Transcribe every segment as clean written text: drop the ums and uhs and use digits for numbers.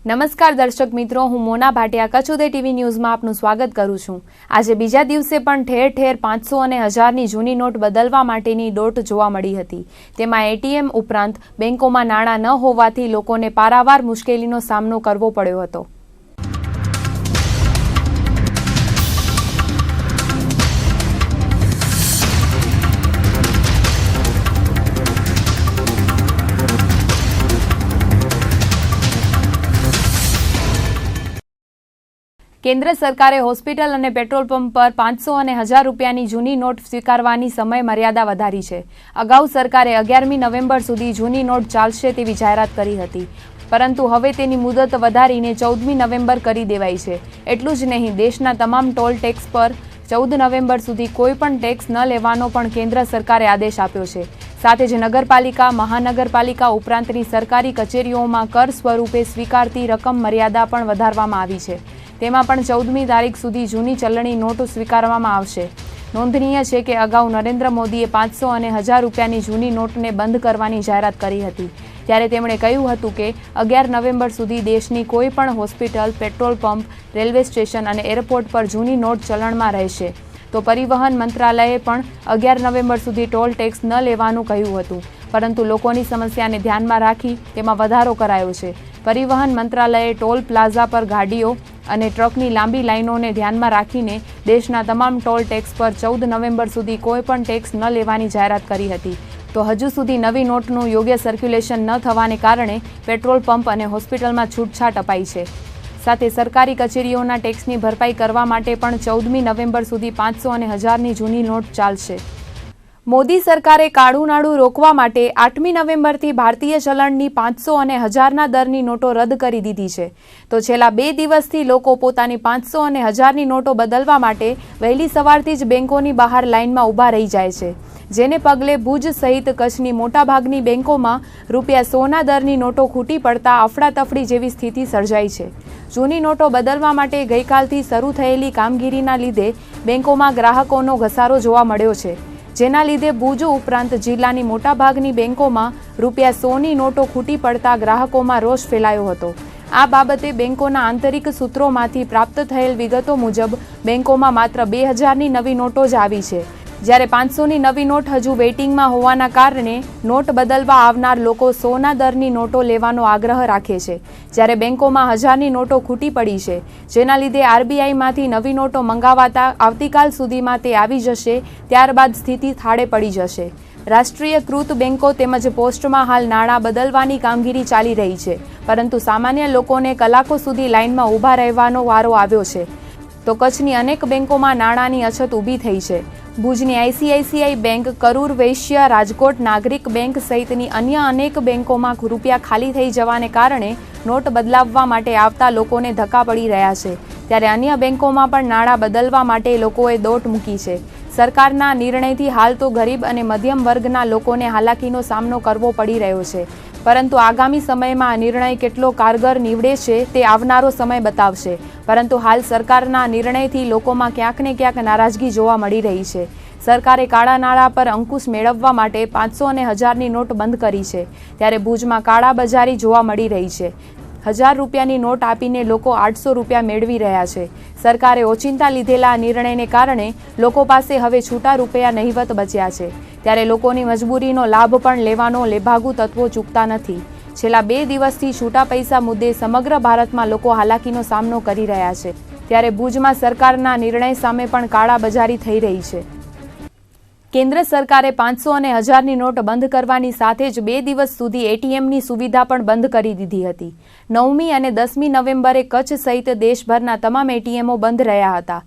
નમસ્કાર દર્શક મિત્રો, હું મોના ભાટિયા કચ્છ ઉદય ટીવી ન્યૂઝમાં આપનું સ્વાગત કરું છું। આજે બીજા દિવસે પણ ઠેર ઠેર 500 અને 1000ની જૂની નોટ બદલવા માટેની દોટ જોવા મળી હતી। તેમાં એટીએમ ઉપરાંત બેંકોમાં નાણાં ન હોવાથી લોકોને પારાવાર મુશ્કેલીનો સામનો કરવો પડ્યો હતો। કેન્દ્ર સરકારે હોસ્પિટલ અને પેટ્રોલ પંપ પર 500 અને 1000 રૂપિયાની જૂની નોટ સ્વીકારવાની સમય મર્યાદા વધારી છે। અગાઉ સરકારે 11મી નવેમ્બર સુધી જૂની નોટ ચાલશે તેવી જાહેરાત કરી હતી, પરંતુ હવે તેની મુદત વધારીને 14મી નવેમ્બર કરી દેવાઈ છે। એટલું જ નહીં, દેશના તમામ ટોલ ટેક્સ પર 14 નવેમ્બર સુધી કોઈ પણ ટેક્સ ન લેવાનો પણ કેન્દ્ર સરકારે આદેશ આપ્યો છે। સાથે જ નગરપાલિકા, મહાનગરપાલિકા ઉપરાંતની સરકારી કચેરીઓમાં કર સ્વરૂપે સ્વીકારતી રકમ મર્યાદા પણ વધારવામાં આવી છે। તેમાં પણ 14મી તારીખ સુધી જૂની ચલણી નોટો સ્વીકારવામાં આવશે। નોંધનીય છે કે અગાઉ નરેન્દ્ર મોદીએ 500 અને 1000 રૂપિયાની જૂની નોટને બંધ કરવાની જાહેરાત કરી હતી, ત્યારે તેમણે કહ્યું હતું કે 11 નવેમ્બર સુધી દેશની કોઈ પણ hospital, petrol pump, railway station અને એરપોર્ટ પર જૂની નોટ ચલણમાં રહેશે। તો પરિવહન મંત્રાલયે પણ 11 નવેમ્બર સુધી ટોલ ટેક્સ ન લેવાનું કહ્યું હતું, પરંતુ લોકોની સમસ્યાને ધ્યાનમાં રાખી તેમાં વધારો કરાયો છે। પરિવહન મંત્રાલયે ટોલ પ્લાઝા પર ગાડીઓ અને ટ્રકની લાંબી લાઇનોને ધ્યાનમાં રાખીને દેશના તમામ ટોલ ટેક્સ પર 14 નવેમ્બર સુધી કોઈ પણ ટેક્સ ન લેવાની જાહેરાત કરી હતી। તો હજુ સુધી નવી નોટનું યોગ્ય સર્ક્યુલેશન ન થવાને કારણે પેટ્રોલ પંપ અને હોસ્પિટલમાં છૂટછાટ અપાઈ છે। સાથે સરકારી કચેરીઓના ટેક્સની ભરપાઈ કરવા માટે પણ 14મી નવેમ્બર સુધી 500 અને 1000ની જૂની નોટ ચાલશે। મોદી સરકારે કાળું નાણું રોકવા માટે 8મી નવેમ્બરથી ભારતીય ચલણની 500 અને 1000ના દરની નોટો રદ કરી દીધી છે। તો છેલ્લા 2 દિવસથી લોકો પોતાની 500 અને 1000ની નોટો બદલવા માટે વહેલી સવારથી જ બેંકોની બહાર લાઇનમાં ઊભા રહી જાય છે, જેને પગલે ભુજ સહિત કચ્છની મોટાભાગની બેંકોમાં ₹100ના દરની નોટો ખૂટી પડતા અફડાતફડી જેવી સ્થિતિ સર્જાઈ છે। જૂની નોટો બદલવા માટે ગઈકાલથી શરૂ થયેલી કામગીરીના લીધે બેંકોમાં ગ્રાહકોનો ઘસારો જોવા મળ્યો છે, જેના લીધે ભુજ ઉપરાંત જિલ્લાની મોટાભાગની બેંકોમાં ₹100ની નોટો ખૂટી પડતા ગ્રાહકોમાં રોષ ફેલાયો હતો। આ બાબતે બેંકોના આંતરિક સૂત્રોમાંથી પ્રાપ્ત થયેલ વિગતો મુજબ બેંકોમાં માત્ર 2000ની નવી નોટો જ આવી છે, જ્યારે 500ની નવી નોટ હજુ વેઇટિંગમાં હોવાના કારણે નોટ બદલવા આવનાર લોકો 100ના દરની નોટો લેવાનો આગ્રહ રાખે છે, જ્યારે બેંકોમાં 1000ની નોટો ખૂટી પડી છે, જેના લીધે આરબીઆઈમાંથી નવી નોટો મંગાવાતા આવતીકાલ સુધીમાં તે આવી જશે, ત્યારબાદ સ્થિતિ થાળે પડી જશે। રાષ્ટ્રીયકૃત બેંકો તેમજ પોસ્ટમાં હાલ નાણાં બદલવાની કામગીરી ચાલી રહી છે, પરંતુ સામાન્ય લોકોને કલાકો સુધી લાઇનમાં ઊભા રહેવાનો વારો આવ્યો છે। તો કચ્છની અનેક બેંકોમાં નાણાંની અછત ઊભી થઈ છે। ભુજની આઈસીઆઈસીઆઈ બેંક, કરૂર વૈશ્ય, રાજકોટ નાગરિક બેંક સહિતની અન્ય અનેક બેંકોમાં રૂપિયા ખાલી થઈ જવાને કારણે નોટ બદલાવવા માટે આવતા લોકોને ધક્કા પડી રહ્યા છે, ત્યારે અન્ય બેંકોમાં પણ નાણાં બદલવા માટે લોકોએ દોટ મૂકી છે। સરકારના નિર્ણયથી હાલ તો ગરીબ અને મધ્યમ વર્ગના લોકોને હાલાકીનો સામનો કરવો પડી રહ્યો છે, પરંતુ આગામી સમયમાં આ નિર્ણય કેટલો કારગર નીવડે છે તે આવનારો સમય બતાવશે। પરંતુ હાલ સરકારના નિર્ણયથી લોકોમાં ક્યાંક ને ક્યાંક નારાજગી જોવા મળી રહી છે। સરકારે કાળા નાણાં પર અંકુશ મેળવવા માટે 500 અને 1000ની નોટ બંધ કરી છે, ત્યારે ભુજમાં કાળાબજારી જોવા મળી રહી છે। 1000 રૂપિયાની નોટ આપીને લોકો 800 રૂપિયા મેળવી રહ્યા છે। સરકારે ઓચિંતા લીધેલા નિર્ણયને કારણે લોકો પાસે હવે છૂટા રૂપિયા નહિવત બચ્યા છે, ત્યારે લોકોની મજબૂરીનો લાભ પણ લેવાનો લેભાગુ તત્વો ચૂકતા નથી। છેલ્લા 2 દિવસથી છૂટા પૈસા મુદ્દે સમગ્ર ભારતમાં લોકો હાલાકીનો સામનો કરી રહ્યા છે, ત્યારે ભુજમાં સરકારના નિર્ણય સામે પણ કાળાબજારી થઈ રહી છે। કેન્દ્ર સરકારે 500 અને 1000ની નોટ બંધ કરવાની સાથે જ 2 દિવસ સુધી એટીએમની સુવિધા પણ બંધ કરી દીધી હતી। 9મી અને 10મી નવેમ્બરે કચ્છ સહિત દેશભરના તમામ એટીએમો બંધ રહ્યા હતા।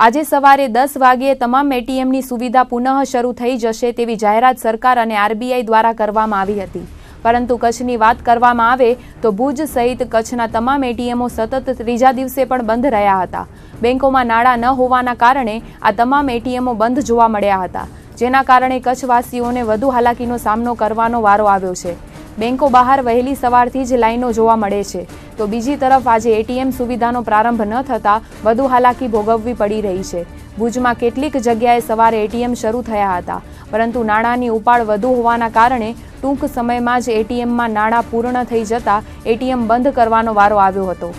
આજે સવારે 10 વાગ્યે તમામ એટીએમની સુવિધા પુનઃ શરૂ થઈ જશે તેવી જાહેરાત સરકાર અને આરબીઆઈ દ્વારા કરવામાં આવી હતી, પરંતુ કચ્છની વાત કરવામાં આવે તો ભુજ સહિત કચ્છના તમામ એટીએમો સતત ત્રીજા દિવસે પણ બંધ રહ્યા હતા। બેંકોમાં નાણાં ન હોવાના કારણે આ તમામ એટીએમો બંધ જોવા મળ્યા હતા, જેના કારણે કચ્છવાસીઓને વધુ હાલાકીનો સામનો કરવાનો વારો આવ્યો છે। બેંકો બહાર વહેલી સવારથી જ લાઈનો જોવા મળે છે, તો બીજી તરફ આજે એટીએમ સુવિધાનો પ્રારંભ ન થતાં વધુ હાલાકી ભોગવવી પડી રહી છે। ભુજમાં કેટલીક જગ્યાએ સવારે એટીએમ શરૂ થયા હતા, પરંતુ નાણાંની ઉપાડ વધુ હોવાના કારણે ટૂંક સમયમાં જ એટીએમમાં નાણાં પૂર્ણ થઈ જતાં એટીએમ બંધ કરવાનો વારો આવ્યો હતો.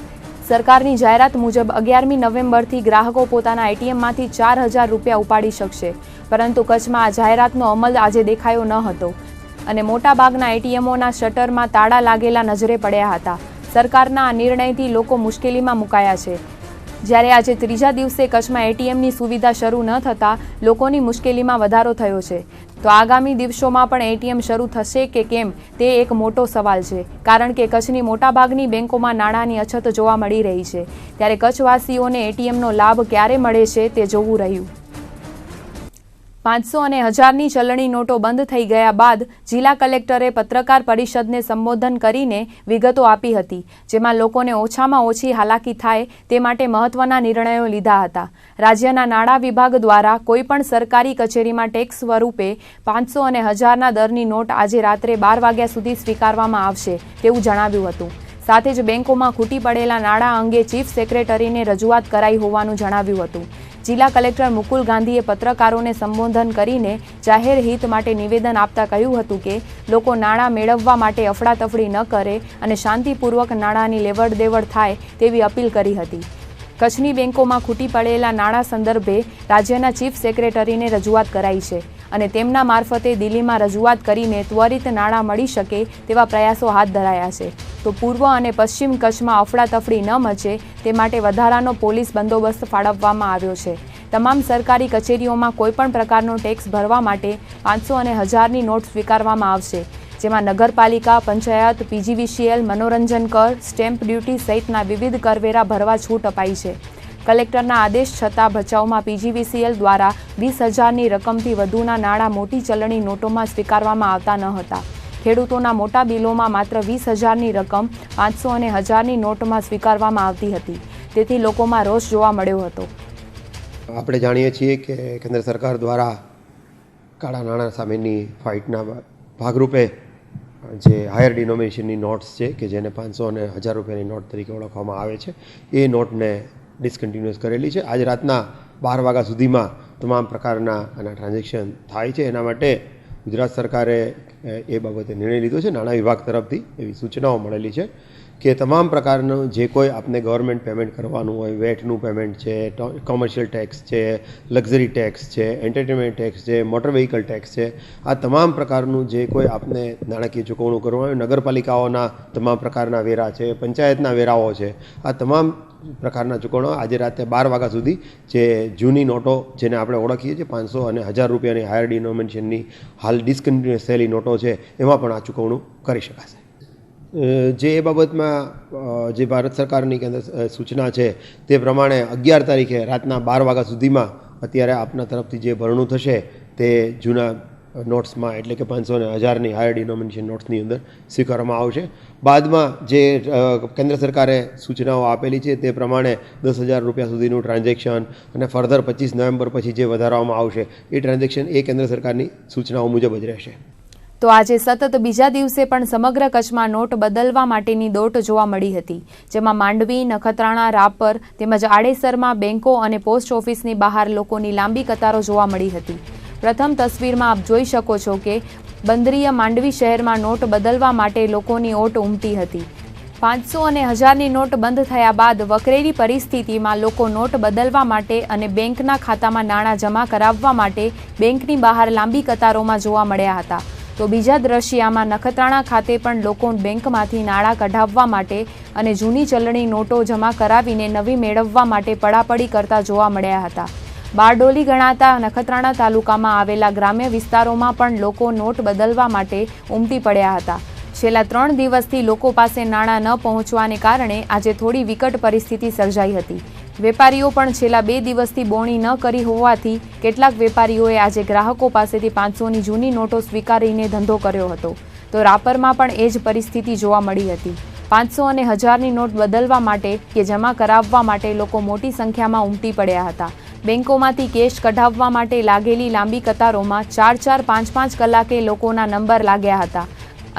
સરકારની જાહેરાત મુજબ 11મી નવેમ્બરથી ગ્રાહકો પોતાના એટીએમમાંથી 4,000 રૂપિયા ઉપાડી શકશે, પરંતુ કચ્છમાં આ જાહેરાતનો અમલ આજે દેખાયો ન હતો અને મોટાભાગના એટીએમોના શટરમાં તાળા લાગેલા નજરે પડ્યા હતા. સરકારના આ નિર્ણયથી લોકો મુશ્કેલીમાં મુકાયા છે. જ્યારે આજે ત્રીજા દિવસે કચ્છમાં એટીએમની સુવિધા શરૂ ન થતાં લોકોની મુશ્કેલીમાં વધારો થયો છે, તો આગામી દિવસોમાં પણ એટીએમ શરૂ થશે કે કેમ તે એક મોટો સવાલ છે, કારણ કે કચ્છની મોટાભાગની બેંકોમાં નાણાંની અછત જોવા મળી રહી છે. ત્યારે કચ્છવાસીઓને એટીએમનો લાભ ક્યારે મળે છે તે જોવું રહ્યું. 500 અને 1000ની ચલણી નોટો બંધ થઈ ગયા બાદ જિલ્લા કલેક્ટરે પત્રકાર પરિષદને સંબોધન કરીને વિગતો આપી હતી, જેમાં લોકોને ઓછામાં ઓછી હાલાકી થાય તે માટે મહત્વના નિર્ણયો લીધા હતા. રાજ્યના નાણાં વિભાગ દ્વારા કોઈપણ સરકારી કચેરીમાં ટેક્સ સ્વરૂપે 500 અને 1000ના દરની નોટ આજે રાત્રે 12 વાગ્યા સુધી સ્વીકારવામાં આવશે તેવું જણાવ્યું હતું. સાથે જ બેંકોમાં ખૂટી પડેલા નાણાં અંગે ચીફ સેક્રેટરીને રજૂઆત કરાઈ હોવાનું જણાવ્યું હતું. જિલ્લા કલેક્ટર મુકુલ ગાંધીએ પત્રકારોને સંબોધન કરીને જાહેર હિત માટે નિવેદન આપતા કહ્યું હતું કે લોકો નાણાં મેળવવા માટે અફડાતફડી ન કરે અને શાંતિપૂર્વક નાણાંની લેવડ દેવડ થાય તેવી અપીલ કરી હતી. કચ્છની બેંકોમાં ખૂટી પડેલા નાણાં સંદર્ભે રાજ્યના ચીફ સેક્રેટરીને રજૂઆત કરાઈ છે અને તેમના મારફતે દિલ્હીમાં રજૂઆત કરીને ત્વરિત નાણાં મળી શકે તેવા પ્રયાસો હાથ ધરાયા છે. તો પૂર્વ અને પશ્ચિમ કચ્છમાં અફડાતફડી ન મચે તે માટે વધારાનો પોલીસ બંદોબસ્ત ફાળવવામાં આવ્યો છે. તમામ સરકારી કચેરીઓમાં કોઈપણ પ્રકારનો ટેક્સ ભરવા માટે 500 અને 1000ની નોટ સ્વીકારવામાં આવશે, જેમાં નગરપાલિકા, પંચાયત, પીજીવીસીએલ, મનોરંજન કર, સ્ટેમ્પ ડ્યુટી સહિતના વિવિધ કરવેરા ભરવા છૂટ અપાઈ છે. કલેક્ટરના આદેશ છતાં ભચાઉમાં પીજીવીસીએલ દ્વારા 20,000ની રકમથી વધુના નાણાં મોટી ચલણી નોટોમાં સ્વીકારવામાં આવતા ન હતા. ખેડૂતોના મોટા બિલોમાં માત્ર 20,000ની રકમ 500 અને 1000ની નોટમાં સ્વીકારવામાં આવતી હતી. તેથી લોકોમાં રોષ જોવા મળ્યો હતો. આપણે જાણીએ છીએ કે કેન્દ્ર સરકાર દ્વારા કાળા નાણાં સામેની ફાઇટના ભાગરૂપે જે હાયર ડિનોમિનેશનની નોટ્સ છે કે જેને 500 અને 1000 રૂપિયાની નોટ તરીકે ઓળખવામાં આવે છે, એ નોટને ડિસકન્ટિન્યુઅસ કરેલી છે. આજ રાતના 12 વાગ્યા સુધીમાં તમામ પ્રકારના આના ટ્રાન્ઝેક્શન થાય છે. એના માટે ગુજરાત સરકારે એ બાબતે નિર્ણય લીધો છે. નાણાં વિભાગ તરફથી એવી સૂચનાઓ મળેલી છે કે તમામ પ્રકારનું જે કોઈ આપને ગવર્મેન્ટ પેમેન્ટ કરવાનું હોય, વેટનું પેમેન્ટ છે, કોમર્શિયલ ટેક્સ છે, લક્ઝરી ટેક્સ છે, એન્ટરટેનમેન્ટ ટેક્સ છે, મોટર વ્હીકલ ટેક્સ છે, આ તમામ પ્રકારનું જે કોઈ આપને નાણાકીય ચૂકવણું કરવાનું હોય, નગરપાલિકાઓના તમામ પ્રકારના વેરા છે, પંચાયતના વેરાઓ છે, આ તમામ પ્રકારના ચૂકવણો આજે રાતે 12 વાગ્યા સુધી જે જૂની નોટો જેને આપણે ઓળખીએ છીએ 500 અને 1000 રૂપિયાની હાયર ડિનોમિનેશનની હાલ ડિસકન્ટિન્યુઅસ થયેલી નોટો છે, એમાં પણ આ ચૂકવણું કરી શકાશે. જે એ બાબતમાં જે ભારત સરકારની કેન્દ્ર સૂચના છે તે પ્રમાણે 11 તારીખે રાતના 12 વાગ્યા સુધીમાં અત્યારે આપના તરફથી જે ભરણું થશે તે જૂના નોટ્સમાં એટલે કે 500 અને 1000ની હાયર ડિનોમિનેશન નોટ્સની અંદર સ્વીકારવામાં આવશે. બાદમાં જે કેન્દ્ર સરકારે સૂચનાઓ આપેલી છે તે પ્રમાણે 10,000 રૂપિયા સુધીનું ટ્રાન્ઝેક્શન અને ફર્ધર 25 નવેમ્બર પછી જે વધારવામાં આવશે એ ટ્રાન્ઝેક્શન એ કેન્દ્ર સરકારની સૂચનાઓ મુજબ જ રહેશે. તો આજે સતત બીજા દિવસે પણ સમગ્ર કચ્છમાં નોટ બદલવા માટેની દોટ જોવા મળી હતી, જેમાં માંડવી, નખત્રાણા, રાપર તેમજ આડેસરમાં બેંકો અને પોસ્ટ ઓફિસની બહાર લોકોની લાંબી કતારો જોવા મળી હતી. પ્રથમ તસવીરમાં આપ જોઈ શકો છો કે બંદરીય માંડવી શહેરમાં નોટ બદલવા માટે લોકોની ઓટ ઉમટી હતી. 500 અને 1000ની નોટ બંધ થયા બાદ વકરેલી પરિસ્થિતિમાં લોકો નોટ બદલવા માટે અને બેંકના ખાતામાં નાણાં જમા કરાવવા માટે બેંકની બહાર લાંબી કતારોમાં જોવા મળ્યા હતા. તો બીજા દ્રશ્યમાં નખત્રાણા ખાતે પણ લોકો બેંકમાંથી નાણાં કઢાવવા માટે અને જૂની ચલણી નોટો જમા કરાવીને નવી મેળવવા માટે પડાપડી કરતા જોવા મળ્યા હતા. બારડોલી ગણાતા નખત્રાણા તાલુકામાં આવેલા ગ્રામ્ય વિસ્તારોમાં પણ લોકો નોટ બદલવા માટે ઉમટી પડ્યા હતા. છેલ્લા 3 દિવસથી લોકો પાસે નાણાં ન પહોંચવાને કારણે આજે થોડી વિકટ પરિસ્થિતિ સર્જાઈ હતી. વેપારીઓ પણ છેલ્લા 2 દિવસથી બોણી ન કરી હોવાથી કેટલાક વેપારીઓએ આજે ગ્રાહકો પાસેથી 500ની જૂની નોટો સ્વીકારીને ધંધો કર્યો હતો. તો રાપરમાં પણ એ જ પરિસ્થિતિ જોવા મળી હતી. 500 અને 1000ની નોટ બદલવા માટે કે જમા કરાવવા માટે લોકો મોટી સંખ્યામાં ઉમટી પડ્યા હતા. બેંકોમાંથી કેશ કઢાવવા માટે લાગેલી લાંબી કતારોમાં 4-4, 5-5 કલાકે લોકોના નંબર લાગ્યા હતા.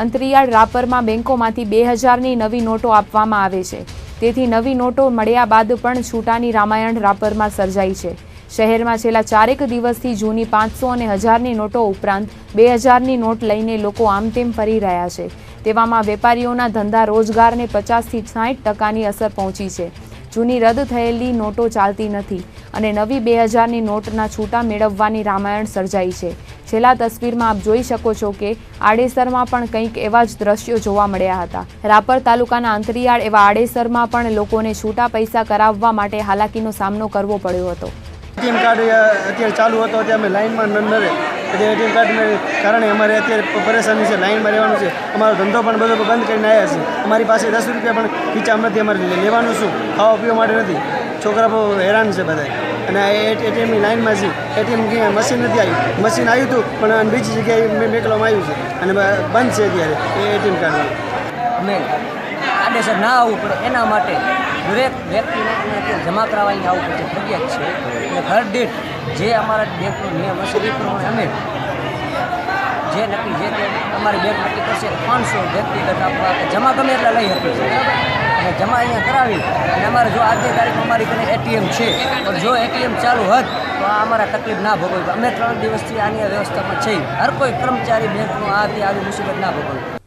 અંતરિયાળ રાપરમાં બેંકોમાંથી 2000ની નવી નોટો આપવામાં આવે છે. તેથી નવી નોટો મળ્યા બાદ પણ છૂટાની રામાયણ રાપરમાં સર્જાઈ છે. શહેરમાં છેલ્લા 4 દિવસથી જૂની 500 અને 1000ની નોટો ઉપરાંત 2000ની નોટ લઈને લોકો આમતેમ ફરી રહ્યા છે. તેવામાં વેપારીઓના ધંધા રોજગારને 50થી 60% અસર પહોંચી છે. જૂની રદ થયેલી નોટો ચાલતી નથી અને નવી 2000ની નોટના છૂટા મેળવવાની રામાયણ સર્જાઈ છે. છેલ્લા તસવીરમાં આપ જોઈ શકો છો કે આડેસરમાં પણ કંઈક એવા જ દ્રશ્યો જોવા મળ્યા હતા. રાપર તાલુકાના અંતરિયાળ એવા આડેસરમાં પણ લોકોને છૂટા પૈસા કરાવવા માટે હાલાકીનો સામનો કરવો પડ્યો હતો. એટીએમ કાર્ડ અત્યારે ચાલુ હતો ત્યારે અમે લાઇનમાં ન રહે એટલે એટીએમ કાર્ડને કારણે અમારે અત્યારે પરેશાની છે, લાઇનમાં રહેવાનું છે. અમારો ધંધો પણ બધો બંધ કરીને આવ્યા છે. અમારી પાસે 10 રૂપિયા પણ ખીચામ નથી. અમારે લેવાનું શું, ખાવા પીવા માટે નથી. છોકરા બહુ હેરાન છે બધા. અને એટીએમની લાઇનમાં છે. એટીએમ મશીન નથી આવ્યું. મશીન આવ્યું હતું પણ બીજી જગ્યાએ મેકવામાં આવ્યું છે અને બંધ છે અત્યારે એટીએમ કાર્ડ. અમે આડેસર ના આવવું પડે એના માટે દરેક વ્યક્તિને જમા કરાવવાની આવવું પડે ફરજિયાત છે. એટલે ઘર દીઠ જે અમારા બેંકનો નિયમ હશે એ પ્રમાણે અમે જે નક્કી જે અમારી બેંક નક્કી કરશે 500 વ્યક્તિગત આપવા જમા ગમે એટલા લઈ શકીએ છીએ, બરાબર. અને જમા અહીંયા કરાવી અને અમારે જો આજની તારીખ અમારી પાસે એટીએમ છે પણ જો એટીએમ ચાલુ હોત તો આ અમારા તકલીફ ના ભોગવવી. અમે 3 દિવસથી આની વ્યવસ્થામાં છીએ. હર કોઈ કર્મચારી બેંકનો આવી મુસીબત ના ભોગવવી.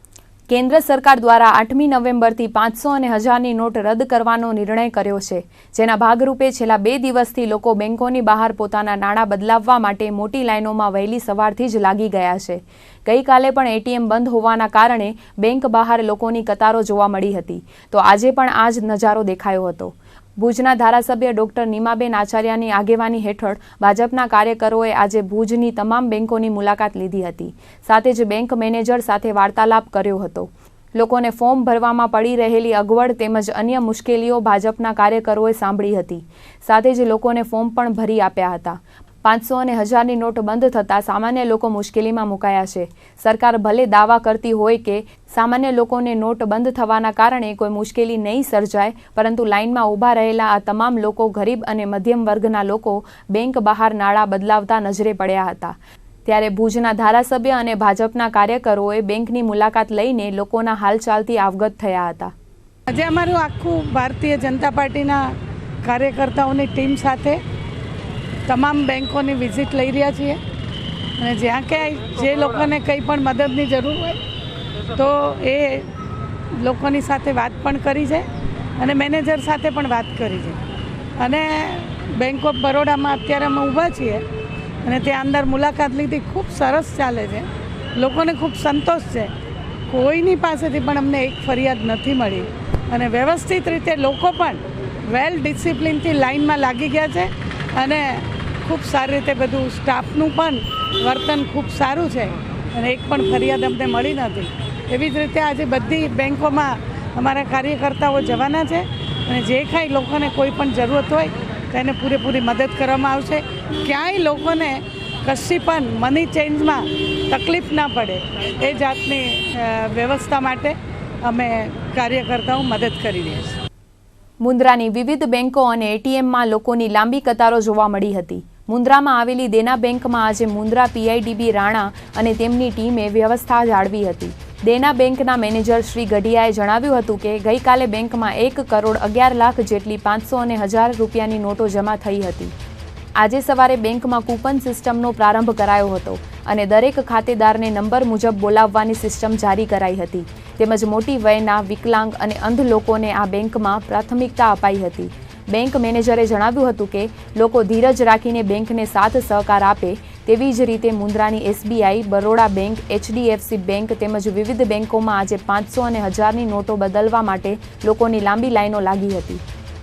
કેન્દ્ર સરકાર દ્વારા 8મી નવેમ્બરથી 500 અને 1000ની નોટ રદ કરવાનો નિર્ણય કર્યો છે, જેના ભાગરૂપે છેલ્લા 2 દિવસથી લોકો બેંકોની બહાર પોતાના નાણાં બદલાવવા માટે મોટી લાઇનોમાં વહેલી સવારથી જ લાગી ગયા છે. ગઈકાલે પણ એટીએમ બંધ હોવાના કારણે બેંક બહાર લોકોની કતારો જોવા મળી હતી, તો આજે પણ આ જ નજારો દેખાયો હતો. ભુજના ધારાસભ્ય ડોક્ટર નીમાબેન આચાર્યની આગેવાની હેઠળ ભાજપના કાર્યકરોએ આજે ભુજની તમામ બેંકોની મુલાકાત લીધી હતી. સાથે જ બેંક મેનેજર સાથે વાર્તાલાપ કર્યો હતો. લોકોને ફોર્મ ભરવામાં પડી રહેલી અગવડ તેમજ અન્ય મુશ્કેલીઓ ભાજપના કાર્યકરોએ સાંભળી હતી. સાથે જ લોકોને ફોર્મ પણ ભરી આપ્યા હતા. 500 અને 1000ની નોટ બંધ થતાં સામાન્ય લોકો મુશ્કેલીમાં મુકાયા છે. સરકાર ભલે દાવા કરતી હોય કે સામાન્ય લોકોને નોટ બંધ થવાના કારણે કોઈ મુશ્કેલી નહીં સર્જાય, પરંતુ લાઇનમાં ઊભા રહેલા આ તમામ લોકો ગરીબ અને મધ્યમ વર્ગના લોકો બેંક બહાર નાણાં બદલાવતા નજરે પડ્યા હતા. ત્યારે ભુજના ધારાસભ્ય અને ભાજપના કાર્યકરોએ બેંકની મુલાકાત લઈને લોકોના હાલચાલથી અવગત થયા હતા. આજે અમારું આખું ભારતીય જનતા પાર્ટીના કાર્યકર્તાઓની ટીમ સાથે તમામ બેંકોની વિઝિટ લઈ રહ્યા છીએ અને જ્યાં ક્યાંય જે લોકોને કંઈ પણ મદદની જરૂર હોય તો એ લોકોની સાથે વાત પણ કરી છે અને મેનેજર સાથે પણ વાત કરી છે. અને બેંક ઓફ બરોડામાં અત્યારે અમે ઊભા છીએ અને ત્યાં અંદર મુલાકાત લીધી. ખૂબ સરસ ચાલે છે, લોકોને ખૂબ સંતોષ છે. કોઈની પાસેથી પણ અમને એક ફરિયાદ નથી મળી અને વ્યવસ્થિત રીતે લોકો પણ વેલ ડિસિપ્લિનથી લાઇનમાં લાગી ગયા છે અને ખૂબ સારી રીતે બધું સ્ટાફનું પણ વર્તન ખૂબ સારું છે અને એક પણ ફરિયાદ અમને મળી નથી. એવી જ રીતે આજે બધી બેંકોમાં અમારા કાર્યકર્તાઓ જવાના છે અને જે કાંઈ લોકોને કોઈ પણ જરૂરત હોય તો એને પૂરેપૂરી મદદ કરવામાં આવશે. ક્યાંય લોકોને કશી પણ મની ચેન્જમાં તકલીફ ના પડે એ જાતની વ્યવસ્થા માટે અમે કાર્યકર્તાઓ મદદ કરી રહ્યા છીએ. મુન્દ્રાની વિવિધ બેંકો અને એટીએમમાં લોકોની લાંબી કતારો જોવા મળી હતી. મુન્દ્રામાં આવેલી દેના બેંકમાં આજે મુન્દ્રા પીઆઈડીબી રાણા અને તેમની ટીમે વ્યવસ્થા જાળવી હતી. દેના બેંકના મેનેજર શ્રી ગઢિયાએ જણાવ્યું હતું કે ગઈકાલે બેંકમાં 1 કરોડ 11 લાખ જેટલી 500 અને 1000 રૂપિયાની નોટો જમા થઈ હતી. આજે સવારે બેંકમાં કૂપન સિસ્ટમનો પ્રારંભ કરાયો હતો અને દરેક ખાતેદારને નંબર મુજબ બોલાવવાની સિસ્ટમ જારી કરાઈ હતી. તેમજ મોટી વયના, વિકલાંગ અને અંધ લોકોને આ બેંકમાં પ્રાથમિકતા અપાઈ હતી. બેંક મેનેજરે જણાવ્યું હતું કે લોકો ધીરજ રાખીને બેંકને સાથ સહકાર આપે. તેવી જ રીતે મુન્દ્રાની SBI, Baroda bank, HDFC bank તેમજ વિવિધ બેંકોમાં આજે 500 અને 1000ની નોટો બદલવા માટે લોકોની લાંબી લાઈનો લાગી હતી.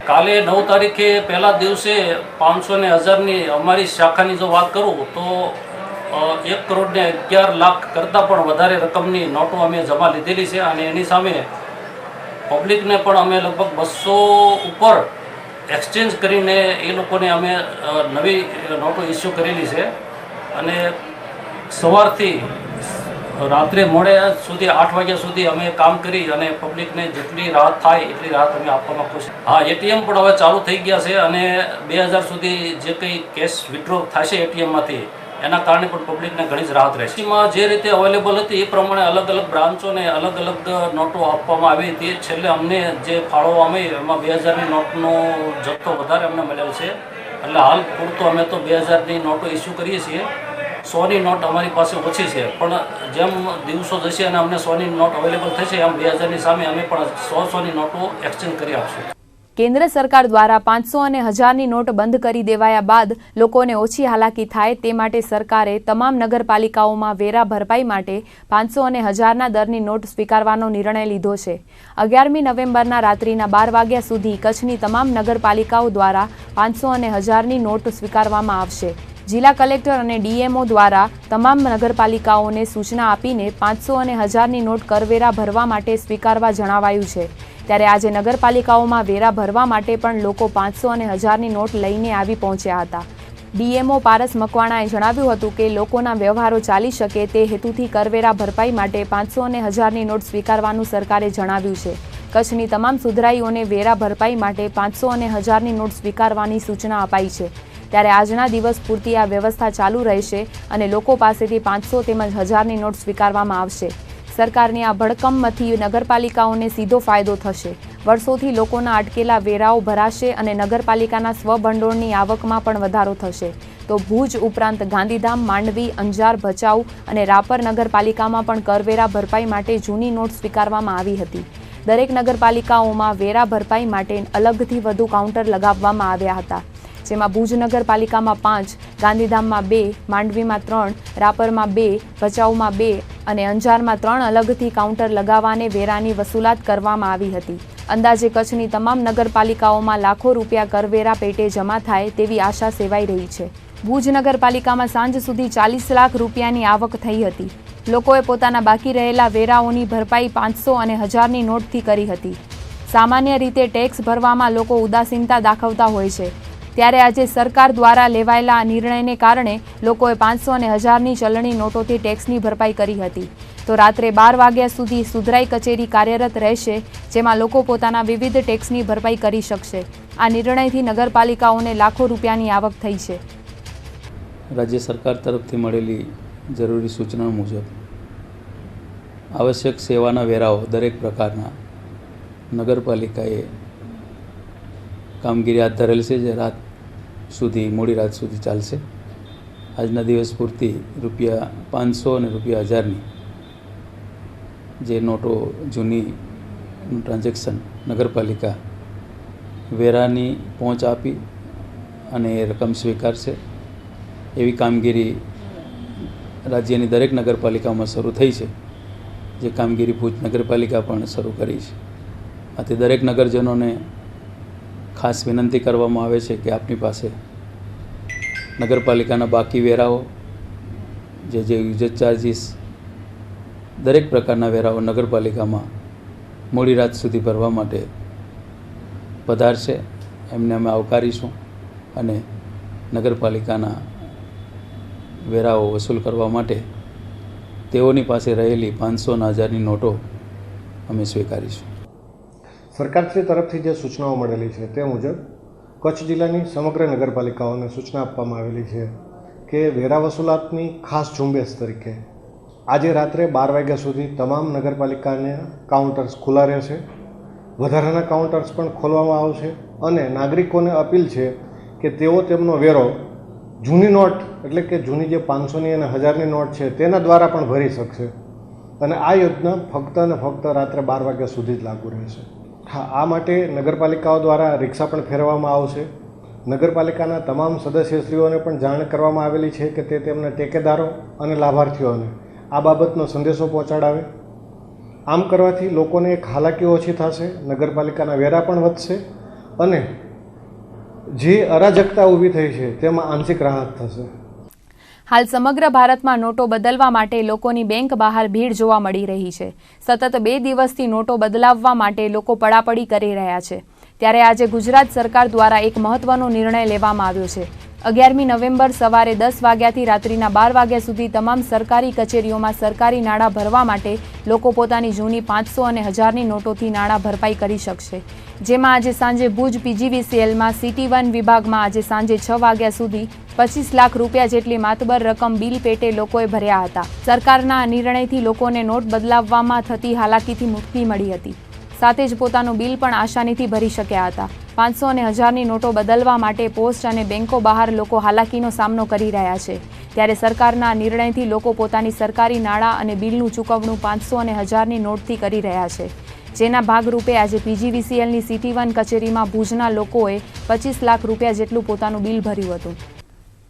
કાલે 9 તારીખે પહેલા દિવસે 500 અને 1000ની અમારી શાખાની જો વાત કરું તો 1 કરોડ ને 11 લાખ કરતાં પણ વધારે રકમની નોટો અમે જમા લીધેલી છે અને એની સામે પબ્લિકને પણ અમે લગભગ 200 ઉપર એક્સચેન્જ કરીને એ લોકોને અમે નવી નોટો ઇસ્યુ કરેલી છે અને સવારથી રાત્રે મોડે સુધી 8 વાગ્યા સુધી અમે કામ કરી અને પબ્લિકને જેટલી રાહત થાય એટલી રાહત અમે આપવામાં ખુશ. હા, એટીએમ પણ હવે ચાલુ થઈ ગયા છે અને 2000 સુધી જે કંઈ કેશ વિથડ્રો થશે એટીએમમાંથી એના કારણે પણ પબ્લિકને ઘણી જ રાહત રહેશે. એમાં જે રીતે અવેલેબલ હતી એ પ્રમાણે અલગ અલગ બ્રાન્ચોને અલગ અલગ નોટો આપવામાં આવી હતી. છેલ્લે અમને જે ફાળવવામાં આવી એમાં 2000ની નોટનો જથ્થો વધારે અમને મળેલ છે એટલે હાલ પૂરતું અમે તો 2000ની નોટો ઇસ્યુ કરીએ છીએ. 100ની નોટ અમારી પાસે ઓછી છે, પણ જેમ દિવસો જશે અને અમને 100ની નોટ અવેલેબલ થશે એમ 2000ની સામે અમે પણ 100ની નોટો એક્સચેન્જ કરી આપશું. કેન્દ્ર સરકાર દ્વારા 500 અને 1000ની નોટ બંધ કરી દેવાયા બાદ લોકોને ઓછી હાલાકી થાય તે માટે સરકારે તમામ નગરપાલિકાઓમાં વેરા ભરપાઈ માટે 500 અને 1000ના દરની નોટ સ્વીકારવાનો નિર્ણય લીધો છે. 11મી નવેમ્બરના રાત્રિના 12 વાગ્યા સુધી કચ્છની તમામ નગરપાલિકાઓ દ્વારા 500 અને 1000ની નોટ સ્વીકારવામાં આવશે. જિલ્લા કલેક્ટર અને ડીએમઓ દ્વારા તમામ નગરપાલિકાઓને સૂચના આપીને 500 અને 1000ની નોટ કરવેરા ભરવા માટે સ્વીકારવા જણાવાયું છે. ત્યારે આજે નગરપાલિકાઓમાં વેરા ભરવા માટે પણ લોકો 500 અને 1000ની નોટ લઈને આવી પહોંચ્યા હતા. ડીએમઓ પારસ મકવાણાએ જણાવ્યું હતું કે લોકોના વ્યવહારો ચાલી શકે તે હેતુથી કરવેરા ભરપાઈ માટે 500 અને 1000ની નોટ સ્વીકારવાનું સરકારે જણાવ્યું છે. કચ્છની તમામ સુધરાઈઓને વેરા ભરપાઈ માટે 500 અને 1000ની નોટ સ્વીકારવાની સૂચના અપાઈ છે. ત્યારે આજના દિવસ પૂરતી આ વ્યવસ્થા ચાલુ રહેશે અને લોકો પાસેથી 500 તેમજ 1000ની નોટ સ્વીકારવામાં આવશે. સરકારની આ ભડકમથી નગરપાલિકાઓને સીધો ફાયદો થશે. વર્ષોથી લોકોના અટકેલા વેરાઓ ભરાશે અને નગરપાલિકાના સ્વભંડોળની આવકમાં પણ વધારો થશે. તો ભુજ ઉપરાંત ગાંધીધામ, માંડવી, અંજાર, ભચાઉ અને રાપર નગરપાલિકામાં પણ કરવેરા ભરપાઈ માટે જૂની નોટ સ્વીકારવામાં આવી હતી. દરેક નગરપાલિકાઓમાં વેરા ભરપાઈ માટે અલગથી વધુ કાઉન્ટર લગાવવામાં આવ્યા હતા, જેમાં ભુજ નગરપાલિકામાં 5, ગાંધીધામમાં 2, માંડવીમાં 3, રાપરમાં 2, ભચાઉમાં 2 અને અંજારમાં 3 અલગથી કાઉન્ટર લગાવવાને વેરાની વસૂલાત કરવામાં આવી હતી. અંદાજે કચ્છની તમામ નગરપાલિકાઓમાં લાખો રૂપિયા કરવેરા પેટે જમા થાય તેવી આશા સેવાઈ રહી છે. ભુજ નગરપાલિકામાં સાંજ સુધી 40 લાખ રૂપિયાની આવક થઈ હતી. લોકોએ પોતાના બાકી રહેલા વેરાઓની ભરપાઈ 500 અને 1000ની નોટથી કરી હતી. સામાન્ય રીતે ટેક્સ ભરવામાં લોકો ઉદાસીનતા દાખવતા હોય છે, ત્યારે આજે સરકાર દ્વારા લેવાયેલા આ નિર્ણયને કારણે લોકોએ 500 અને 1000ની ચલણી નોટોથી ટેક્સની ભરપાઈ કરી હતી. તો રાત્રે 12 વાગ્યા સુધી સુધરાઈ કચેરી કાર્યરત રહેશે, જેમાં લોકો પોતાના વિવિધ ટેક્સની ભરપાઈ કરી શકશે. આ નિર્ણયથી નગરપાલિકાઓને લાખો રૂપિયાની આવક થઈ છે. રાજ્ય સરકાર તરફથી મળેલી જરૂરી સૂચના મુજબ આવશ્યક સેવાના વેરાઓ દરેક પ્રકારના નગરપાલિકાએ કામગીરી હાથ ધરેલ છે, જે રાત સુધી મોડી રાત સુધી ચાલશે. આજના દિવસ પૂરતી રૂપિયા 500 અને રૂપિયા 1000ની જે નોટો જૂની ટ્રાન્ઝેક્શન નગરપાલિકા વેરાની પહોંચ આપી અને એ રકમ સ્વીકારશે એવી કામગીરી રાજ્યની દરેક નગરપાલિકામાં શરૂ થઈ છે, જે કામગીરી ભુજ નગરપાલિકા પણ શરૂ કરી છે. આથી દરેક નગરજનોને ખાસ વિનંતી કરવામાં આવે છે કે આપની પાસે નગરપાલિકાના બાકી વેરાઓ, જે યુઝર ચાર્જીસ, દરેક પ્રકારના વેરાઓ નગરપાલિકામાં મોડી રાત સુધી ભરવા માટે પધારશે. એમને અમે આવકારીશું અને નગરપાલિકાના વેરાઓ વસૂલ કરવા માટે તેઓની પાસે રહેલી 500 અને 1000ની નોટો અમે સ્વીકારીશું. સરકારશ્રી તરફથી જે સૂચનાઓ મળેલી છે તે મુજબ કચ્છ જિલ્લાની સમગ્ર નગરપાલિકાઓને સૂચના આપવામાં આવેલી છે કે વેરા વસૂલાતની ખાસ ઝુંબેશ તરીકે આજે રાત્રે 12 વાગ્યા સુધી તમામ નગરપાલિકાના કાઉન્ટર્સ ખુલ્લા રહેશે. વધારાના કાઉન્ટર્સ પણ ખોલવામાં આવશે અને નાગરિકોને અપીલ છે કે તેઓ તેમનો વેરો જૂની નોટ એટલે કે જૂની જે 500ની અને 1000ની નોટ છે તેના દ્વારા પણ ભરી શકશે. અને આ યોજના ફક્ત અને ફક્ત રાત્રે 12 વાગ્યા સુધી જ લાગુ રહેશે. હા, આ માટે નગરપાલિકાઓ દ્વારા રિક્ષા પણ ફેરવવામાં આવશે. નગરપાલિકાના તમામ સદસ્યશ્રીઓને પણ જાણ કરવામાં આવેલી છે કે તે તેમના ટેકેદારો અને લાભાર્થીઓને આ બાબતનો સંદેશો પહોંચાડાવે. આમ કરવાથી લોકોને એક હાલાકી ઓછી થશે, નગરપાલિકાના વેરા પણ વધશે અને જે અરાજકતા ઊભી થઈ છે તેમાં આંશિક રાહત થશે. હાલ સમગ્ર ભારતમાં નોટો બદલવા માટે લોકોની બેંક બહાર ભીડ જોવા મળી રહી છે. સતત 2 દિવસથી નોટો બદલાવવા માટે લોકો પડાપડી કરી રહ્યા છે. ત્યારે આજે ગુજરાત સરકાર દ્વારા એક મહત્વનો નિર્ણય લેવામાં આવ્યો છે. 11મી નવેમ્બર સવારે 10 વાગ્યાથી રાત્રિના 12 વાગ્યા સુધી તમામ સરકારી કચેરીઓમાં સરકારી નાણાં ભરવા માટે લોકો પોતાની જૂની 500 અને 1000ની નોટોથી નાણાં ભરપાઈ કરી શકશે. જેમાં આજે સાંજે ભુજ PGVCLમાં CT1 વિભાગમાં આજે સાંજે 6 વાગ્યા સુધી 25 લાખ રૂપિયા જેટલી માતબર રકમ બિલ પેટે લોકોએ ભર્યા હતા. સરકારના આ નિર્ણયથી લોકોને નોટ બદલાવવામાં થતી હાલાકીથી મુક્તિ મળી હતી. સાથે જ પોતાનું બિલ પણ આસાનીથી ભરી શક્યા હતા. 500 અને 1000ની નોટો બદલવા માટે પોસ્ટ અને બેંકો બહાર લોકો હાલાકીનો સામનો કરી રહ્યા છે. ત્યારે સરકારના નિર્ણયથી લોકો પોતાની સરકારી નાણાં અને બિલનું ચૂકવણું 500 અને 1000ની નોટથી કરી રહ્યા છે. જેના ભાગરૂપે આજે PGVCLની CT1 કચેરીમાં ભુજના લોકોએ 25 લાખ રૂપિયા જેટલું પોતાનું બિલ ભર્યું હતું.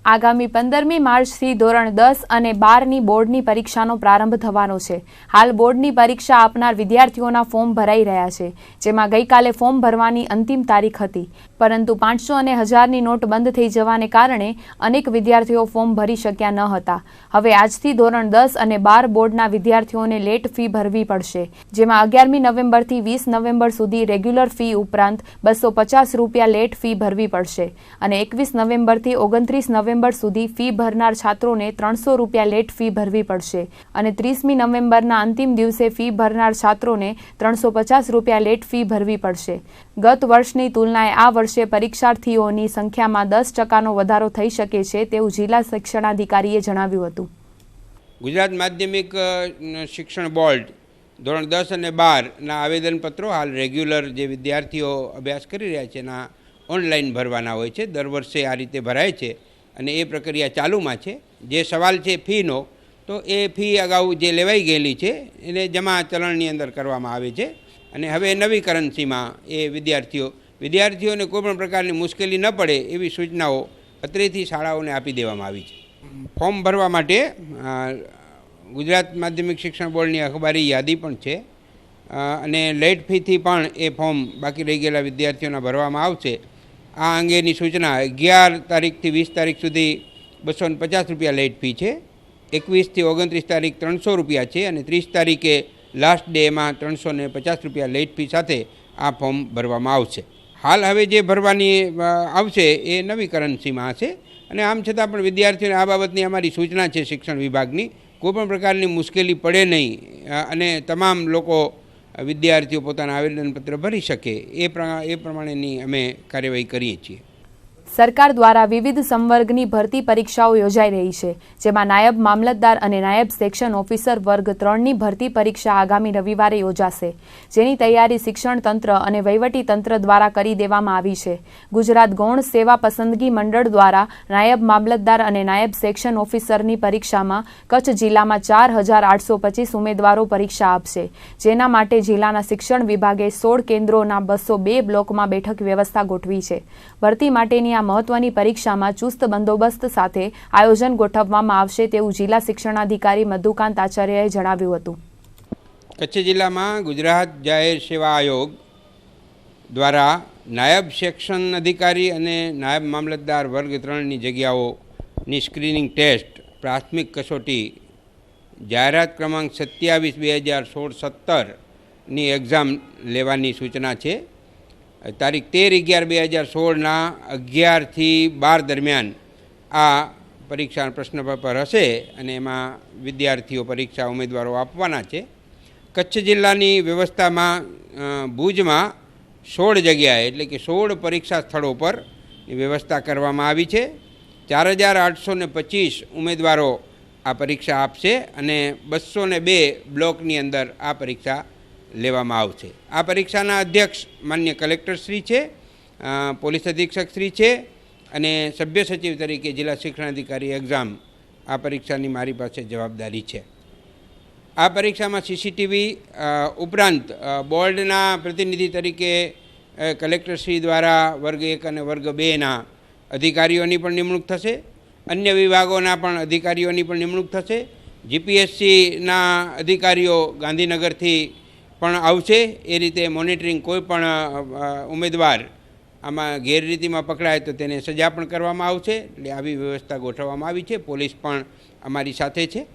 આગામી 15મી માર્ચથી ધોરણ 10 અને 12ની બોર્ડની પરીક્ષાનો પ્રારંભ થવાનો છે. હાલ બોર્ડની પરીક્ષા આપનાર વિદ્યાર્થીઓના ફોર્મ ભરાઈ રહ્યા છે, જેમાં ગઈકાલે ફોર્મ ભરવાની અંતિમ તારીખ હતી. પરંતુ 500 અને 1000ની નોટ બંધ થઈ જવાને કારણે અનેક વિદ્યાર્થીઓ ફોર્મ ભરી શક્યા ન હતા. હવે આજથી ધોરણ 10 અને 12 બોર્ડના વિદ્યાર્થીઓને લેટ ફી ભરવી પડશે, જેમાં 11મી નવેમ્બરથી 20 નવેમ્બર સુધી રેગ્યુલર ફી ઉપરાંત 250 રૂપિયા લેટ ફી ભરવી પડશે અને 21 નવેમ્બરથી 29 નવેમ્બર સુધી ફી ભરનાર છાત્રોને 300 રૂપિયા લેટ ફી ભરવી પડશે અને 30મી નવેમ્બરના અંતિમ દિવસે ફી ભરનાર છાત્રોને 350 રૂપિયા લેટ ફી ભરવી પડશે. ગત વર્ષની તુલનાએ આ વર્ષે પરીક્ષાર્થીઓની સંખ્યામાં 10% વધારો થઈ શકે છે તેવું જિલ્લા શિક્ષણાધિકારીએ જણાવ્યું હતું. ગુજરાત માધ્યમિક શિક્ષણ બોર્ડ ધોરણ 10 અને 12ના આવેદનપત્રો હાલ રેગ્યુલર જે વિદ્યાર્થીઓ અભ્યાસ કરી રહ્યા છે એના ઓનલાઈન ભરવાના હોય છે. દર વર્ષે આ રીતે ભરાય છે અને એ પ્રક્રિયા ચાલુમાં છે. જે સવાલ છે ફીનો, તો એ ફી અગાઉ જે લેવાઈ ગયેલી છે એને જમા ચલણની અંદર કરવામાં આવે છે અને હવે નવી કરન્સીમાં એ વિદ્યાર્થીઓને કોઈપણ પ્રકારની મુશ્કેલી ન પડે એવી સૂચનાઓ અત્રેથી શાળાઓને આપી દેવામાં આવી છે. ફોર્મ ભરવા માટે ગુજરાત માધ્યમિક શિક્ષણ બોર્ડની અખબારી યાદી પણ છે અને લેટ ફીથી પણ એ ફોર્મ બાકી રહી ગયેલા વિદ્યાર્થીઓના ભરવામાં આવશે. આ અંગેની સૂચના 11 તારીખથી 20 તારીખ સુધી 250 રૂપિયા લેટ ફી છે. 21થી 29 તારીખ 300 રૂપિયા છે અને 30 તારીખે લાસ્ટ ડેમાં 350 રૂપિયા લેટ ફી સાથે આ ફોર્મ ભરવામાં આવશે. હાલ હવે જે ભરવાની આવશે એ નવી કરન્સીમાં હશે અને આમ છતાં પણ વિદ્યાર્થીઓને આ બાબતની અમારી સૂચના છે શિક્ષણ વિભાગની, કોઈપણ પ્રકારની મુશ્કેલી પડે નહીં અને તમામ લોકો વિદ્યાર્થીઓ પોતાના આવેદનપત્ર ભરી શકે એ પ્રમાણેની અમે કાર્યવાહી કરીએ છીએ. સરકાર દ્વારા વિવિધ સંવર્ગની ભરતી પરીક્ષાઓ યોજાઈ રહી છે, જેમાં નાયબ મામલતદાર અને નાયબ સેક્શન ઓફિસર વર્ગ 3ની ભરતી પરીક્ષા આગામી રવિવારે યોજાશે, જેની તૈયારી શિક્ષણ તંત્ર અને વહીવટી તંત્ર દ્વારા કરી દેવામાં આવી છે. ગુજરાત ગૌણ સેવા પસંદગી મંડળ દ્વારા નાયબ મામલતદાર અને નાયબ સેક્શન ઓફિસરની પરીક્ષામાં કચ્છ જિલ્લામાં 4825 ઉમેદવારો પરીક્ષા આપશે, જેના માટે જિલ્લાના શિક્ષણ વિભાગે 16 કેન્દ્રોના 202 બ્લોકમાં બેઠક વ્યવસ્થા ગોઠવી છે. ભરતી માટેની મહત્વની પરીક્ષામાં ચુસ્ત બંદોબસ્ત સાથે આયોજન ગોઠવવામાં આવશે તેવું જિલ્લા શિક્ષણાધિકારી મધુકાંત આચાર્યએ જણાવ્યું હતું. કચ્છ જિલ્લામાં ગુજરાત જાહેર સેવા આયોગ દ્વારા નાયબ સેક્શન અધિકારી અને નાયબ મામલતદાર વર્ગ 3ની જગ્યાઓની સ્ક્રીનિંગ ટેસ્ટ પ્રાથમિક કસોટી જાહેરાત ક્રમાંક 27/2016-17ની એક્ઝામ લેવાની સૂચના છે. તારીખ 13/11/2016ના 11થી 12 દરમિયાન આ પરીક્ષા પ્રશ્નપત્ર હશે અને એમાં વિદ્યાર્થીઓ પરીક્ષા ઉમેદવારો આપવાના છે. કચ્છ જિલ્લાની વ્યવસ્થામાં ભુજમાં 16 જગ્યાએ એટલે કે 16 પરીક્ષા સ્થળો પર વ્યવસ્થા કરવામાં આવી છે. 4825 ઉમેદવારો આ પરીક્ષા આપશે અને 202 બ્લોકની અંદર આ પરીક્ષા લેવામાં આવશે. આ પરીક્ષાના અધ્યક્ષ માન્ય કલેક્ટરશ્રી છે, પોલીસ અધિક્ષકશ્રી છે અને સભ્ય સચિવ તરીકે જિલ્લા શિક્ષણાધિકારી એક્ઝામ આ પરીક્ષાની મારી પાસે જવાબદારી છે. આ પરીક્ષામાં CCTV ઉપરાંત બોર્ડના પ્રતિનિધિ તરીકે કલેક્ટરશ્રી દ્વારા વર્ગ 1 અને વર્ગ 2ના અધિકારીઓની પણ નિમણૂક થશે. અન્ય વિભાગોના પણ અધિકારીઓની પણ નિમણૂક થશે. GPSCના અધિકારીઓ ગાંધીનગરથી પણ આવશે. એ રીતે મોનિટરિંગ કોઈ પણ ઉમેદવાર આમાં ગેરરીતિમાં પકડાય તો તેને સજા પણ કરવામાં આવશે. એટલે આવી વ્યવસ્થા ગોઠવવામાં આવી છે. પોલીસ પણ અમારી સાથે છે.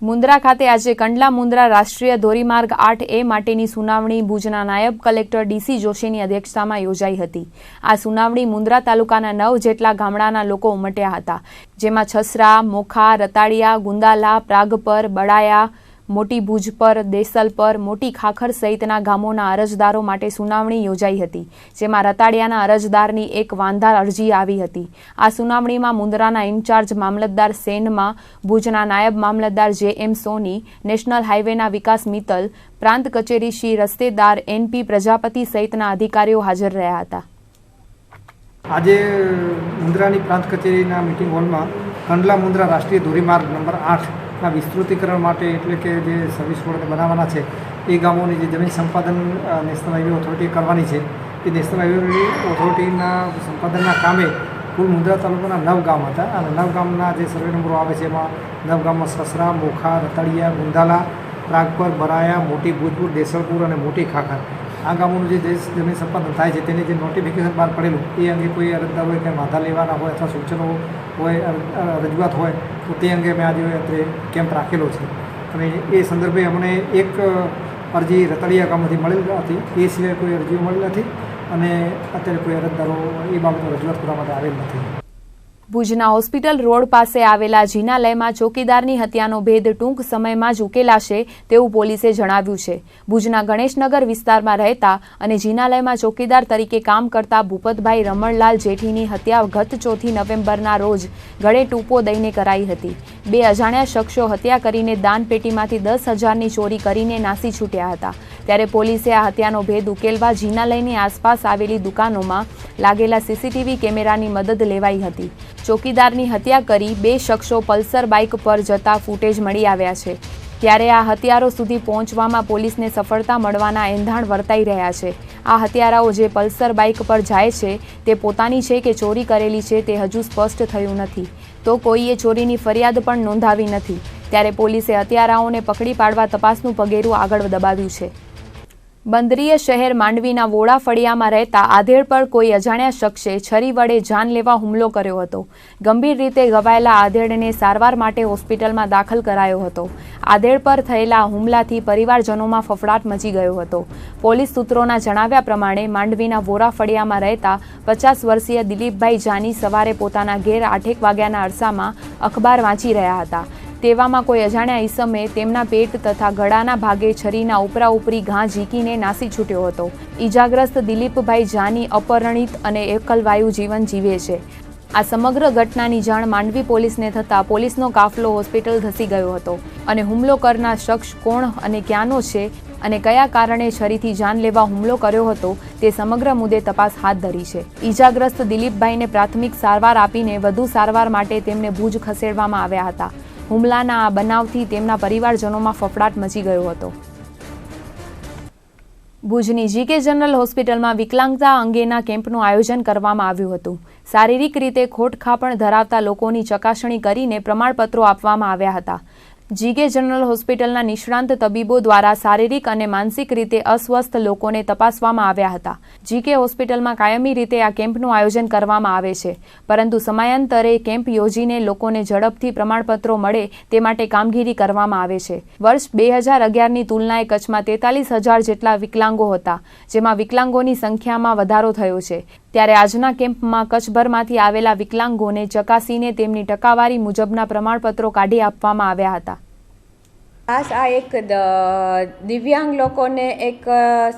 મુન્દ્રા ખાતે આજે કંડલા મુન્દ્રા રાષ્ટ્રીય ધોરીમાર્ગ 8A માટેની સુનાવણી ભુજના નાયબ કલેક્ટર DC જોશીની અધ્યક્ષતામાં યોજાઈ હતી. આ સુનાવણી મુન્દ્રા તાલુકાના 9 જેટલા ગામડાના લોકો ઉમટ્યા હતા, જેમાં છસરા, મોખા, રતાડિયા, ગુંદાલા, પ્રાગપર, બડાયા, મોટી ભુજ પર, દેસલ પર, મોટી ખાખર સહિતના ગામોના અરજદારો માટે સુનાવણી યોજાઈ હતી, જેમાં રતાડિયાના અરજદારની એક વાંધા અરજી આવી હતી. આ સુનાવણીમાં મુન્દ્રાના ઇન્ચાર્જ મામલતદાર સેનમાં, ભુજના નાયબ મામલતદાર જે.એમ. સોની, નેશનલ હાઈવેના વિકાસ મિત્તલ, પ્રાંત કચેરી શ્રી રસ્તેદાર એન.પી. પ્રજાપતિ સહિતના અધિકારીઓ હાજર રહ્યા હતા. આજે મુન્દ્રાની પ્રાંત કચેરીના મિટિંગ હોલમાં કંડલા મુન્દ્રા રાષ્ટ્રીય ધોરીમાર્ગ નંબર 8ના વિસ્તૃતિકરણ માટે, એટલે કે જે સર્વિસ રોડ બનાવવાના છે એ ગામોની જે જમીન સંપાદન નેશનલ હાઈવે ઓથોરિટી કરવાની છે, એ નેશનલ હાઈવે ઓથોરિટીના સંપાદનના કામે કુલ મુન્દ્રા તાલુકાના 9 ગામ હતા. અને 9 ગામના જે સર્વે નંબરો આવે છે એમાં 9 ગામમાં સસરા, મોખા, રતાડિયા, ગુંદાલા, પ્રાગપર, બરાયા, મોટી ભૂજપુર, દેસલપુર અને મોટી ખાખર, આ ગામોનું જે જમીન સંપાદન થાય છે તેની જે નોટિફિકેશન બહાર પડેલું એ અંગે કોઈ અરજદાર હોય કે વાંધા લેવાના હોય અથવા સૂચનો હોય, રજૂઆત હોય તો તે અંગે મેં આજે અત્યારે કેમ્પ રાખેલો છે. અને એ સંદર્ભે અમને એક અરજી રતાડિયા ગામમાંથી મળેલ હતી, એ સિવાય કોઈ અરજીઓ મળેલ નથી અને અત્યારે કોઈ અરજદારો એ બાબતમાં રજૂઆત કરવા માટે આવેલ નથી. ભુજના હોસ્પિટલ રોડ પાસે આવેલા જિનાલયમાં ચોકીદારની હત્યાનો ભેદ ટૂંક સમયમાં જ ઉકેલાશે તેવું પોલીસે જણાવ્યું છે. ભુજના ગણેશનગર વિસ્તારમાં રહેતા અને જિનાલયમાં ચોકીદાર તરીકે કામ કરતા ભૂપતભાઈ રમણલાલ જેઠીની હત્યા ગત 4 નવેમ્બરના રોજ ગળે ટૂંપો દઈને કરાઈ હતી. 2 અજાણ્યા શખ્સો હત્યા કરીને દાનપેટીમાંથી 10,000ની ચોરી કરીને નાસી છૂટ્યા હતા. ત્યારે પોલીસે આ હત્યાનો ભેદ ઉકેલવા જિનાલયની આસપાસ આવેલી દુકાનોમાં લાગેલા સીસીટીવી કેમેરાની મદદ લેવાઈ હતી. ચોકીદારની હત્યા કરી 2 શખ્સો પલ્સર બાઇક પર જતા ફૂટેજ મળી આવ્યા છે. ત્યારે આ હત્યારો સુધી પહોંચવામાં પોલીસને સફળતા મળવાના એંધાણ વર્તાઈ રહ્યા છે. આ હત્યારાઓ જે પલ્સર બાઇક પર જાય છે તે પોતાની છે કે ચોરી કરેલી છે તે હજુ સ્પષ્ટ થયું નથી. તો કોઈએ ચોરીની ફરિયાદ પણ નોંધાવી નથી. ત્યારે પોલીસે હત્યારાઓને પકડી પાડવા તપાસનું પગેરું આગળ દબાવ્યું છે. બંદરીય શહેર માંડવીના વોડા ફળિયામાં રહેતા આધેડ પર કોઈ અજાણ્યા શખ્સે છરી વડે જાનલેવા હુમલો કર્યો હતો. ગંભીર રીતે ઘવાયેલા આધેડને સારવાર માટે હોસ્પિટલમાં દાખલ કરાયો હતો. આધેડ પર થયેલા હુમલાથી પરિવારજનોમાં ફફડાટ મચી ગયો હતો. પોલીસ સૂત્રોના જણાવ્યા પ્રમાણે માંડવીના વોડા ફળિયામાં રહેતા 50 વર્ષીય દિલીપભાઈ જાની સવારે પોતાના ઘેર 8 વાગ્યાના અરસામાં અખબાર વાંચી રહ્યા હતા. તેવામાં કોઈ અજાણ્યા ઈસમે તેમના પેટ તથા ગળાના ભાગે છરીના ઉપરા ઉપરી ઘા ઝીકીને નાસી છૂટ્યો હતો. ઈજાગ્રસ્ત દિલીપભાઈ જાની અપરિણિત અને એકલવાયુ જીવન જીવે છે. આ સમગ્ર ઘટનાની જાણ માંડવી પોલીસને થતાં પોલીસનો કાફલો હોસ્પિટલ ધસી ગયો હતો અને હુમલો કરનાર શખ્સ કોણ અને ક્યાંનો છે અને કયા કારણે છરીથી જાનલેવા હુમલો કર્યો હતો તે સમગ્ર મુદ્દે તપાસ હાથ ધરી છે. ઈજાગ્રસ્ત દિલીપભાઈને પ્રાથમિક સારવાર આપીને વધુ સારવાર માટે તેમને ભુજ ખસેડવામાં આવ્યા હતા. હુમલાના આ બનાવથી તેમના પરિવારજનોમાં ફફડાટ મચી ગયો હતો. ભુજની જીકે જનરલ હોસ્પિટલમાં વિકલાંગતા અંગેના કેમ્પનું આયોજન કરવામાં આવ્યું હતું. શારીરિક રીતે ખોટખાપણ ધરાવતા લોકોની ચકાસણી કરીને પ્રમાણપત્રો આપવામાં આવ્યા હતા. જીકે જનરલ હોસ્પિટલના નિષ્ણાંત તબીબો દ્વારા શારીરિક અને માનસિક રીતે અસ્વસ્થ લોકોને તપાસવામાં આવ્યા હતા. જીકે હોસ્પિટલમાં કાયમી રીતે આ કેમ્પનું આયોજન કરવામાં આવે છે, પરંતુ સમયાંતરે કેમ્પ યોજીને લોકોને ઝડપથી પ્રમાણપત્રો મળે તે માટે કામગીરી કરવામાં આવે છે. વર્ષ 2011ની તુલનાએ કચ્છમાં 43,000 જેટલા વિકલાંગો હતા, જેમાં વિકલાંગોની સંખ્યામાં વધારો થયો છે. ત્યારે આજના કેમ્પમાં કચ્છભરમાંથી આવેલા વિકલાંગોને ચકાસીને તેમની ટકાવારી મુજબના પ્રમાણપત્રો કાઢી આપવામાં આવ્યા હતા. ખાસ આ એક દિવ્યાંગ લોકોને એક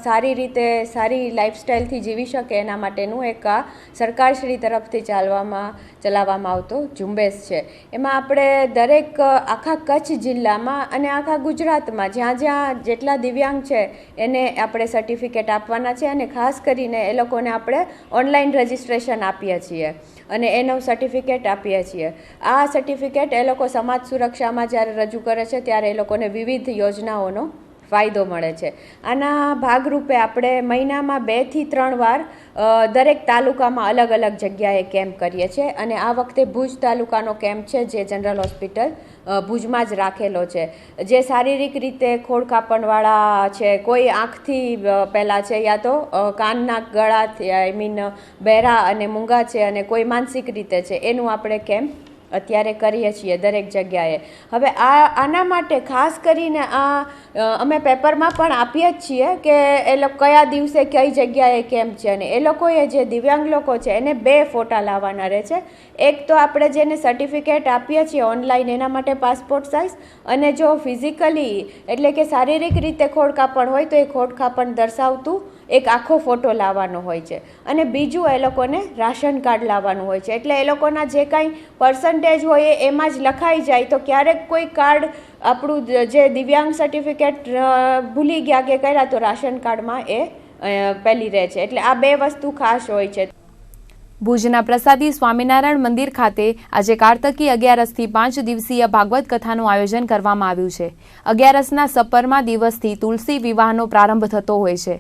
સારી રીતે સારી લાઈફસ્ટાઈલથી જીવી શકે એના માટેનું એક આ સરકારશ્રી તરફથી ચલાવવામાં આવતો ઝુંબેશ છે. એમાં આપણે દરેક આખા કચ્છ જિલ્લામાં અને આખા ગુજરાતમાં જ્યાં જેટલા દિવ્યાંગ છે એને આપણે સર્ટિફિકેટ આપવાના છે અને ખાસ કરીને એ લોકોને આપણે ઓનલાઈન રજિસ્ટ્રેશન આપીએ છીએ અને એનું સર્ટિફિકેટ આપીએ છીએ. આ સર્ટિફિકેટ એ લોકો સમાજ સુરક્ષામાં જ્યારે રજૂ કરે છે ત્યારે એ લોકોને વિવિધ યોજનાઓનો ફાયદો મળે છે. આના ભાગરૂપે આપણે મહિનામાં 2 થી 3 વાર દરેક તાલુકામાં અલગ અલગ જગ્યાએ કેમ્પ કરીએ છીએ અને આ વખતે ભુજ તાલુકાનો કેમ્પ છે જે જનરલ હોસ્પિટલ ભુજમાં જ રાખેલો છે. જે શારીરિક રીતે ખોડખાપણવાળા છે, કોઈ આંખથી પહેલાં છે યા તો કાનના ગળાથી બહેરા અને મૂંગા છે અને કોઈ માનસિક રીતે છે, એનું આપણે કેમ્પ અત્યારે કરીએ છીએ દરેક જગ્યાએ. હવે આના માટે ખાસ કરીને અમે પેપરમાં પણ આપીએ જ છીએ કે એ લોકો કયા દિવસે કઈ જગ્યાએ કેમ છે, અને એ લોકોએ જે દિવ્યાંગ લોકો છે એને 2 ફોટા લાવવાના રહે છે. એક તો આપણે જેને સર્ટિફિકેટ આપીએ છીએ ઓનલાઈન એના માટે પાસપોર્ટ સાઇઝ, અને જો ફિઝિકલી એટલે કે શારીરિક રીતે ખોડખાપણ હોય તો એ ખોડખાપણ દર્શાવતું એક આખો ફોટો લાવવાનો હોય છે. અને બીજું એ લોકોને રાશન કાર્ડ લાવવાનું હોય છે. એટલે એ લોકોના જે કાંઈ પર્સન્ટેજ હોય એમાં જ લખાઈ જાય તો ક્યારેક કોઈ કાર્ડ આપણું જે દિવ્યાંગ સર્ટિફિકેટ ભૂલી ગયા કે કર્યા તો રાશન કાર્ડમાં એ પેલી રહે છે. એટલે આ 2 વસ્તુ ખાસ હોય છે. ભુજના પ્રસાદી સ્વામિનારાયણ મંદિર ખાતે આજે કાર્તકી 11થી 5 દિવસીય ભાગવત કથાનું આયોજન કરવામાં આવ્યું છે. 11ના સપરમા દિવસથી તુલસી વિવાહનો પ્રારંભ થતો હોય છે.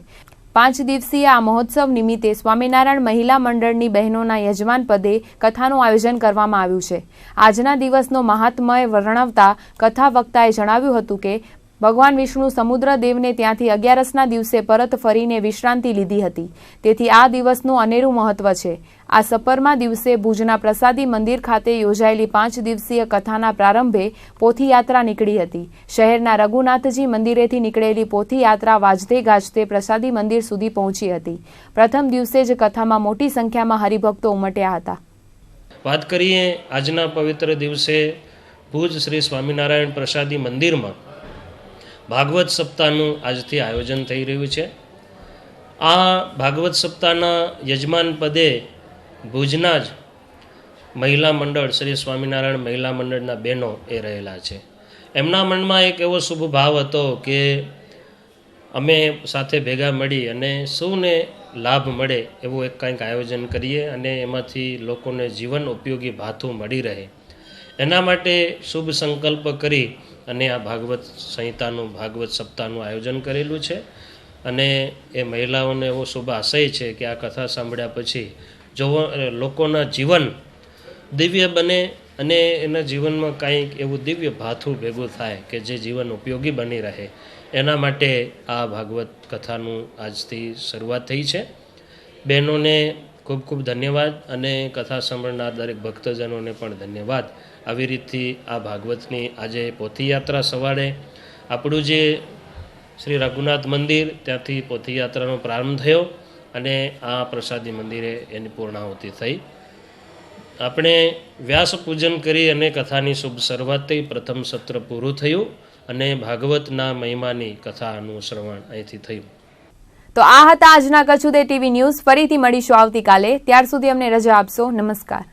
5 દિવસીય આ મહોત્સવ નિમિત્તે સ્વામિનારાયણ મહિલા મંડળની બહેનોના યજમાન પદે કથાનું આયોજન કરવામાં આવ્યું છે. આજના દિવસનો મહાત્મય વર્ણવતા કથા વક્તાએ જણાવ્યું હતું કે ભગવાન વિષ્ણુ સમુદ્રદેવને ત્યાંથી 11ના દિવસે પરત ફરીને વિશ્રાંતિ લીધી હતી. તેથી આ દિવસનું અનેરું મહત્વ છે. આ સપરમા દિવસે ભુજના પ્રસાદી મંદિર ખાતે યોજાયેલી 5 દિવસીય કથાના પ્રારંભે પોથીયાત્રા નીકળી હતી. શહેરના રઘુનાથજી મંદિરેથી નીકળેલી પોથીયાત્રા વાજતે ગાજતે પ્રસાદી મંદિર સુધી પહોંચી હતી. પ્રથમ દિવસે જ કથામાં મોટી સંખ્યામાં હરિભક્તો ઉમટ્યા હતા. વાત કરીએ આજના પવિત્ર દિવસે ભુજ શ્રી સ્વામિનારાયણ પ્રસાદી મંદિરમાં ભાગવત સપ્તાહનું આજથી આયોજન થઈ રહ્યું છે. આ ભાગવત સપ્તાહના યજમાન પદે ભુજના જ મહિલા મંડળ શ્રી સ્વામિનારાયણ મહિલા મંડળના બહેનો એ રહેલા છે. એમના મનમાં એક એવો શુભ ભાવ હતો કે અમે સાથે ભેગા મળી અને સૌને લાભ મળે એવું એક કંઈક આયોજન કરીએ અને એમાંથી લોકોને જીવન ઉપયોગી ભાથું મળી રહે. એના માટે શુભ સંકલ્પ કરી અને આ ભાગવત સંહિતાનું ભાગવત સપ્તાહનું આયોજન કરેલું છે. અને એ મહિલાઓને એવો શુભ આશય છે કે આ કથા સાંભળ્યા પછી જો લોકોના જીવન દિવ્ય બને અને એના જીવનમાં કાંઈક એવું દિવ્ય ભાથું ભેગું થાય કે જે જીવન ઉપયોગી બની રહે, એના માટે આ ભાગવત કથાનું આજથી શરૂઆત થઈ છે. બહેનોને ખૂબ ખૂબ ધન્યવાદ અને કથા સાંભળનાર દરેક ભક્તજનોને પણ ધન્યવાદ. આવી રીતથી આ ભાગવતની આજે પોથીયાત્રા સવારે આપણું જે શ્રી રઘુનાથ મંદિર ત્યાંથી પોથીયાત્રાનો પ્રારંભ થયો અને આ પ્રસાદી મંદિરે એની પૂર્ણાહુતિ થઈ. આપણે વ્યાસ પૂજન કરી અને કથાની શુભ શરૂઆત થઈ. પ્રથમ સત્ર પૂરું થયું અને ભાગવતના મહિમાની કથાનું શ્રવણ અહીંથી થયું. તો આ હતા આજના કચ્છ ઉદય ટીવી ન્યૂઝ. ફરીથી મળીશું આવતીકાલે. ત્યાર સુધી અમને રજા આપશો. નમસ્કાર.